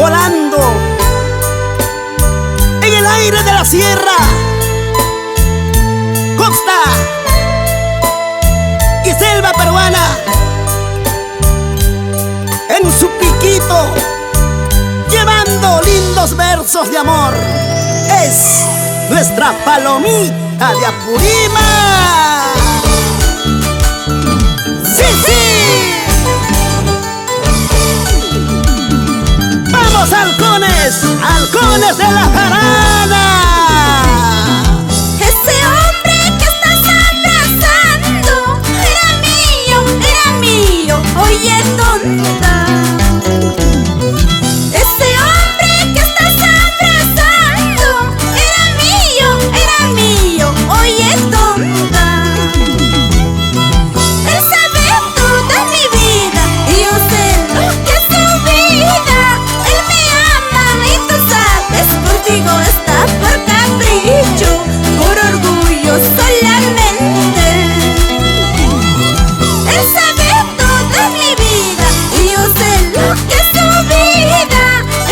volando en el aire de la sierra, costa y selva peruana. En su piquito, llevando lindos versos de amor, es nuestra Palomita de Apurímac. ¡Sí, sí! ¡Vamos, halcones! ¡Halcones de la jarana! Ese hombre que estás abrazando era mío, oye tonta. Ese hombre que estás abrazando era mío, oye tonta. Él sabe toda mi vida y yo sé lo que es su vida. Él me ama y tú sabes, contigo está por capricho, por orgullo solamente. Él sabe toda mi vida y yo sé lo que es su vida.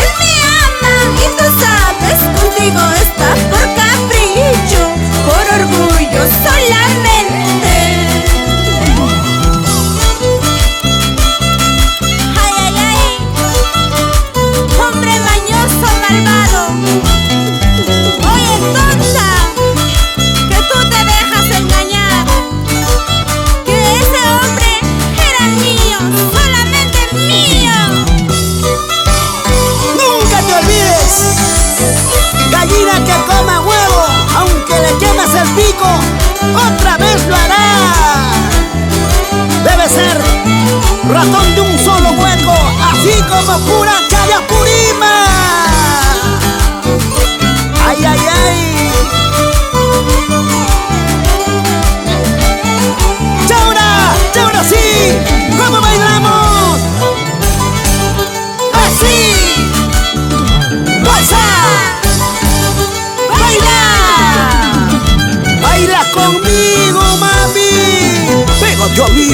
Él me ama y tú sabes, contigo está por capricho, por orgullo solamente. Ay, ay, ay, hombre mañoso, malvado. Oye, tonta, que tú te dejas engañar, que ese hombre era mío, solamente mío. Nunca te olvides, gallina que coma huevo, aunque le quemes el pico, otra vez lo hará. Debe ser ratón de un solo hueco, así como Curaca de Apurímac. ¡Ay, ay, ay! ¡Chaura! ¡Chaura sí! ¿Cómo bailamos? ¡Así! ¡Goza! ¡Baila! ¡Baila conmigo, mami! ¡Pégate a mí!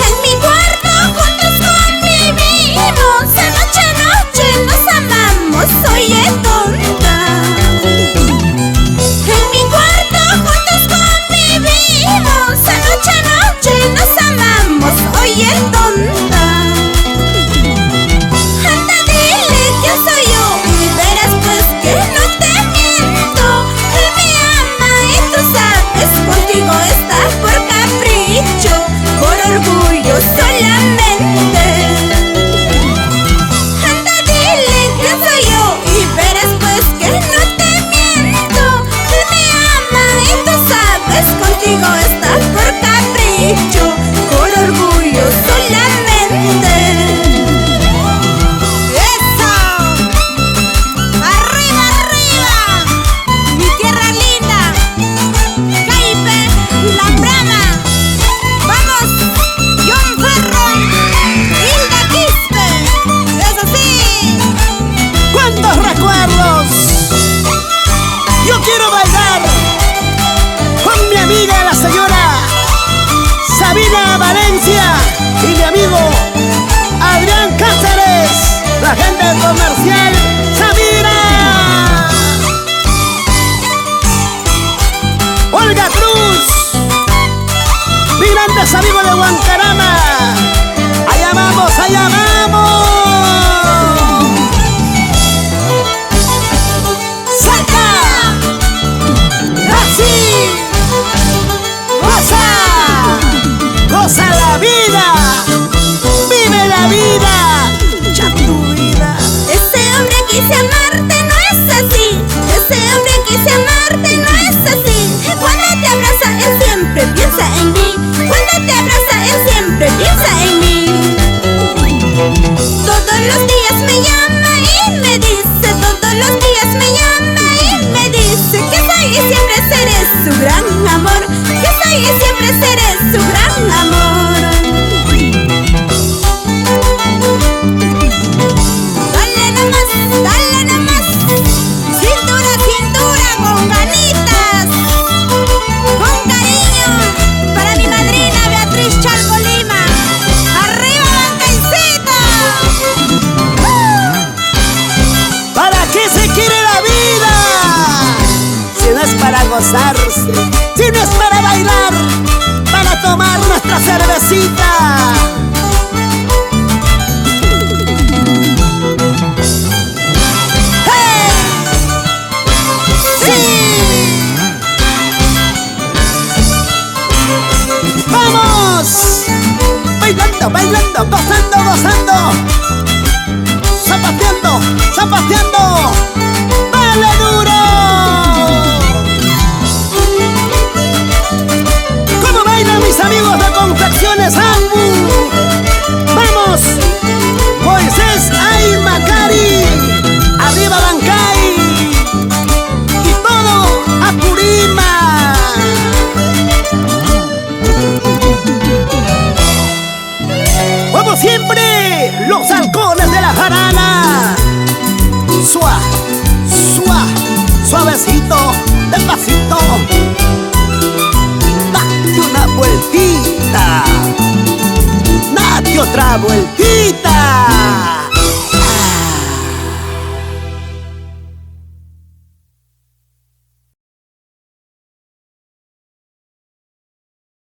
En mi cuarto juntos convivimos, de noche a noche nos amamos, oye tonta. En mi cuarto juntos convivimos, de noche a noche nos amamos, oye tonta. Anda, dile quién soy yo y verás pues que no te miento. Él me ama y tú sabes, contigo está por capricho, por orgullo solamente. Anda, dile quién soy yo y verás pues que no te miento. Él me ama y tú sabes, contigo está por capricho, por orgullo solamente. ¡Eso! ¡Arriba, arriba! ¡Mi tierra linda! ¡Caipe, la brava! ¡Vamos! ¡John Ferro! ¡Hilda Quispe! ¡Eso sí! ¡Cuántos recuerdos! Yo quiero bailar con mi amiga la señora Sabina Valencia y mi amigo Adrián Cáceres, la gente comercial Sabina. Olga Cruz, mi grandes amigos de Huancarama. Allá vamos, allá vamos. ¡Salta! ¡Así! ¡Goza! ¡Goza la vida! ¡Vive la vida! ¡Ya tu vida! Ese hombre quise amarte no es así. Ese hombre quise amarte no es así. Cuando te abraza él siempre piensa en mí. Cuando te abraza él siempre piensa en mí. gozarse, si no es para bailar, para tomar nuestra cervecita. ¡Hey! ¡Sí! ¡Vamos! Bailando, bailando, gozando, gozando, zapateando, zapateando. ¡Dale duro! ¿Cómo bailan mis amigos de Confecciones Ambu? ¡Vamos! Moisés Ay Macari, arriba Bancay y todo Apurima. Como siempre, los halcones de la jarana. Suave, suave, suavecito, despacito. Date una vueltita, date otra vueltita.